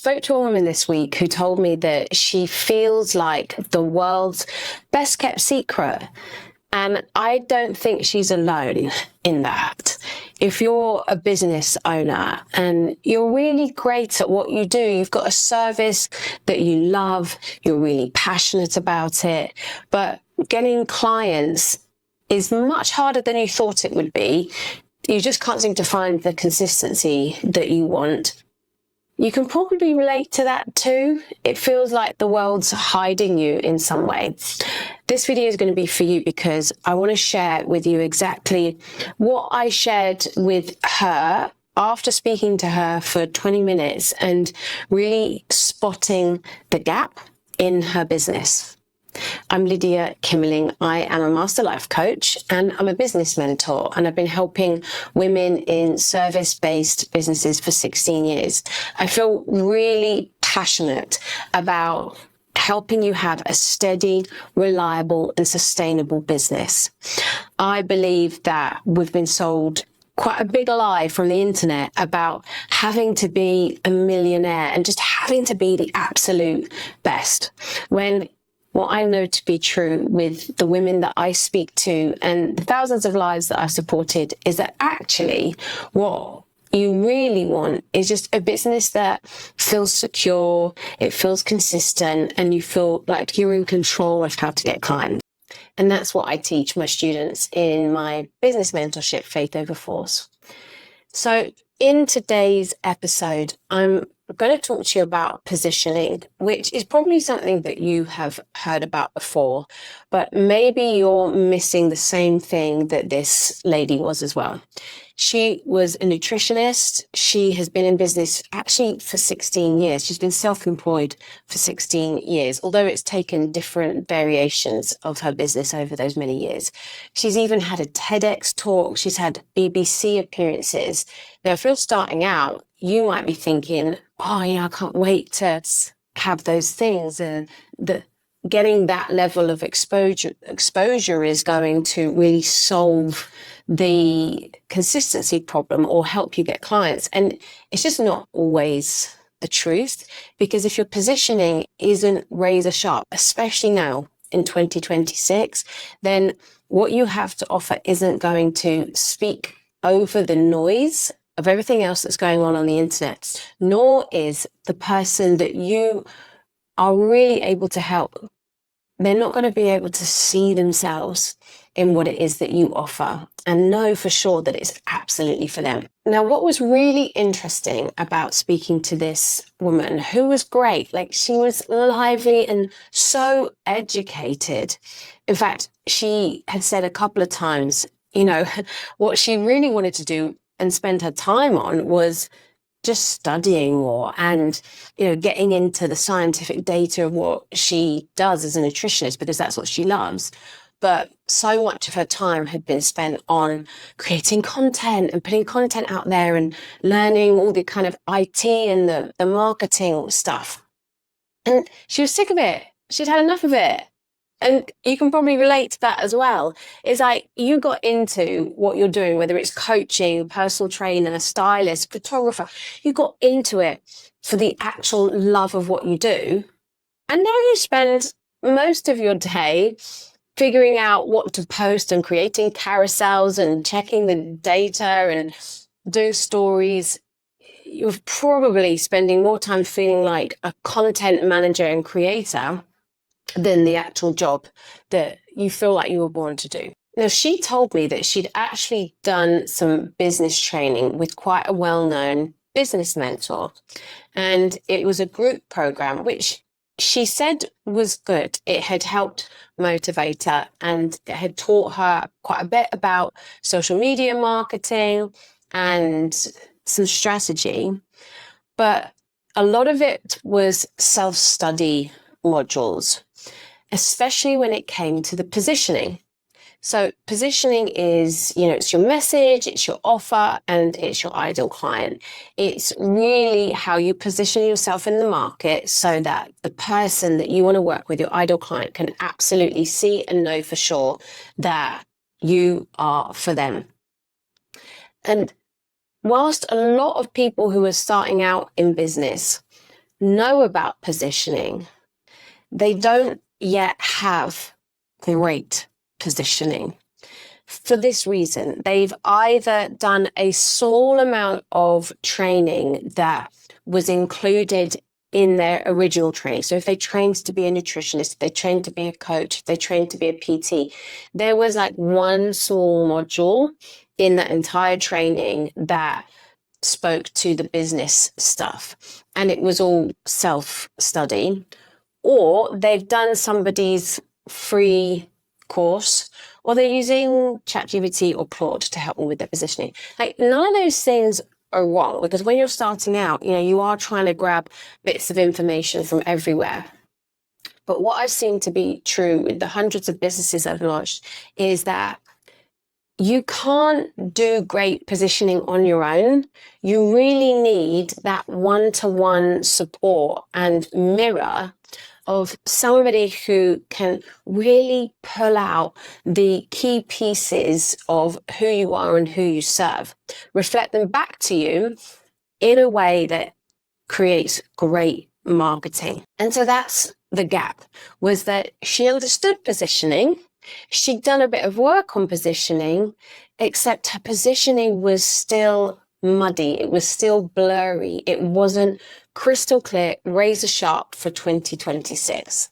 spoke to a woman this week who told me that she feels like the world's best kept secret. And I don't think she's alone in that. If you're a business owner and you're really great at what you do, you've got a service that you love, you're really passionate about it, but getting clients is much harder than you thought it would be. You just can't seem to find the consistency that you want. You can probably relate to that too. It feels like the world's hiding you in some way. This video is going to be for you because I want to share with you exactly what I shared with her after speaking to her for 20 minutes and really spotting the gap in her business. I'm Lydia Kimmerling. I am a master life coach and I'm a business mentor, and I've been helping women in service-based businesses for 16 years. I feel really passionate about helping you have a steady, reliable and sustainable business. I believe that we've been sold quite a big lie from the internet about having to be a millionaire and just having to be the absolute best, when what I know to be true with the women that I speak to and the thousands of lives that I've supported is that actually what you really want is just a business that feels secure, it feels consistent, and you feel like you're in control of how to get clients. And that's what I teach my students in my business mentorship, Faith Over Force. So in today's episode, I'm going to talk to you about positioning, which is probably something that you have heard about before, but maybe you're missing the same thing that this lady was as well. She was a nutritionist. She has been in business actually for 16 years. She's been self-employed for 16 years, although it's taken different variations of her business over those many years. She's even had a TEDx talk. She's had BBC appearances. Now, if you're starting out, you might be thinking, oh, yeah, I can't wait to have those things. And getting that level of exposure is going to really solve the consistency problem or help you get clients. And it's just not always the truth, because if your positioning isn't razor sharp, especially now in 2026, then what you have to offer isn't going to speak over the noise of everything else that's going on the internet, nor is the person that you are really able to help. They're not going to be able to see themselves in what it is that you offer and know for sure that it's absolutely for them. Now, what was really interesting about speaking to this woman, who was great, like she was lively and so educated. In fact, she had said a couple of times, what she really wanted to do and spend her time on was just studying more and, getting into the scientific data of what she does as a nutritionist, because that's what she loves. But so much of her time had been spent on creating content and putting content out there and learning all the kind of IT and the marketing stuff. And she was sick of it. She'd had enough of it. And you can probably relate to that as well. It's like you got into what you're doing, whether it's coaching, personal trainer, stylist, photographer, you got into it for the actual love of what you do. And now you spend most of your day figuring out what to post and creating carousels and checking the data and doing stories. You're probably spending more time feeling like a content manager and creator than the actual job that you feel like you were born to do. Now, she told me that she'd actually done some business training with quite a well-known business mentor, and it was a group program, which she said was good. It had helped motivate her and it had taught her quite a bit about social media marketing and some strategy, but a lot of it was self-study modules, especially when it came to the positioning. So positioning is, it's your message, it's your offer, and it's your ideal client. It's really how you position yourself in the market so that the person that you want to work with, your ideal client, can absolutely see and know for sure that you are for them. And whilst a lot of people who are starting out in business know about positioning, they don't yet have great positioning. For this reason, they've either done a small amount of training that was included in their original training. So if they trained to be a nutritionist, if they trained to be a coach, if they trained to be a PT, there was like one small module in that entire training that spoke to the business stuff, and it was all self-study. Or they've done somebody's free course, or they're using ChatGPT or Claude to help them with their positioning. Like, none of those things are wrong, because when you're starting out, you are trying to grab bits of information from everywhere. But what I've seen to be true with the hundreds of businesses I've launched is that you can't do great positioning on your own. You really need that one-to-one support and mirror of somebody who can really pull out the key pieces of who you are and who you serve, reflect them back to you in a way that creates great marketing. And so that's the gap, was that she understood positioning. She'd done a bit of work on positioning, except her positioning was still muddy. It was still blurry. It wasn't crystal clear, razor sharp for 2026.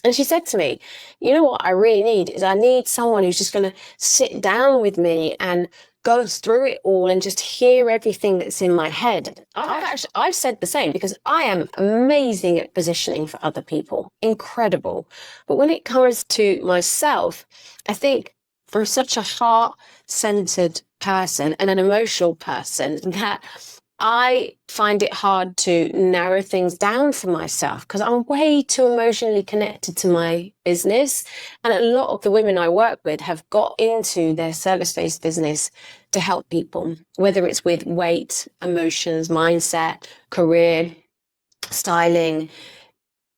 And she said to me, you know what I really need is I need someone who's just going to sit down with me and go through it all and just hear everything that's in my head. I've said the same, because I am amazing at positioning for other people, incredible. But when it comes to myself, I think for such a heart-centered person and an emotional person, that I find it hard to narrow things down for myself, because I'm way too emotionally connected to my business. And a lot of the women I work with have got into their service-based business to help people, whether it's with weight, emotions, mindset, career, styling.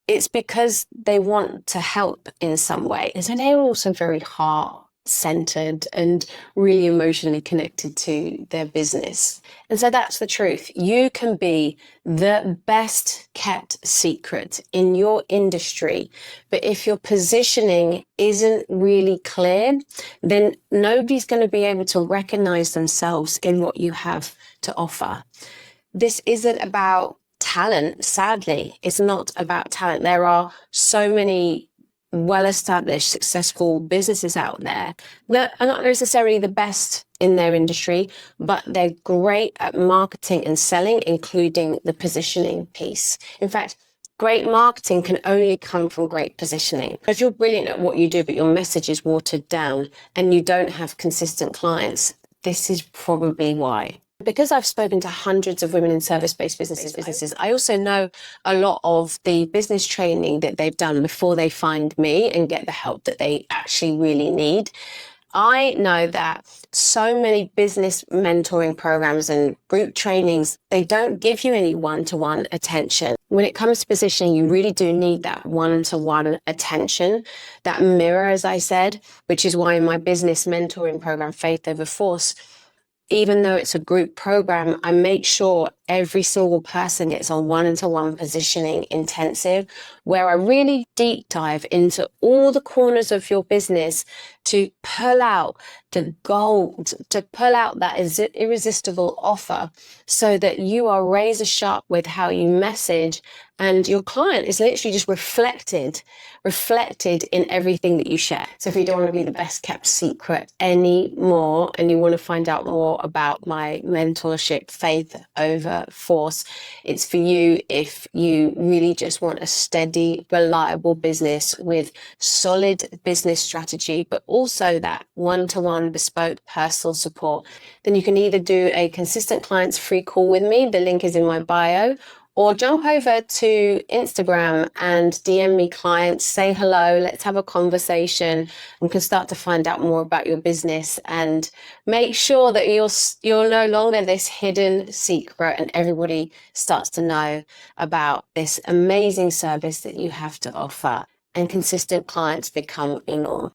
It's because they want to help in some way. And so they're also very heart-centered and really emotionally connected to their business. And so that's the truth. You can be the best kept secret in your industry, but if your positioning isn't really clear, then nobody's going to be able to recognize themselves in what you have to offer. This isn't about talent, sadly. It's not about talent. There are so many well-established, successful businesses out there that are not necessarily the best in their industry, but they're great at marketing and selling, including the positioning piece. In fact, great marketing can only come from great positioning. If you're brilliant at what you do, but your message is watered down and you don't have consistent clients, this is probably why. Because I've spoken to hundreds of women in service-based businesses, I also know a lot of the business training that they've done before they find me and get the help that they actually really need. I know that so many business mentoring programs and group trainings, they don't give you any one-to-one attention. When it comes to positioning, you really do need that one-to-one attention, that mirror, as I said, which is why in my business mentoring program, Faith Over Force, even though it's a group program, I make sure every single person gets on one-to-one positioning intensive, where I really deep dive into all the corners of your business to pull out the gold, to pull out that irresistible offer, so that you are razor sharp with how you message, and your client is literally just reflected in everything that you share. So if you don't want to be the best kept secret anymore and you want to find out more about my mentorship, Faith Over Force, it's for you if you really just want a steady, reliable business with solid business strategy, but also that one-to-one bespoke personal support. Then you can either do a consistent clients free call with me, the link is in my bio, or jump over to Instagram and DM me clients, say hello, let's have a conversation, and we can start to find out more about your business and make sure that you're no longer this hidden secret and everybody starts to know about this amazing service that you have to offer, and consistent clients become a norm.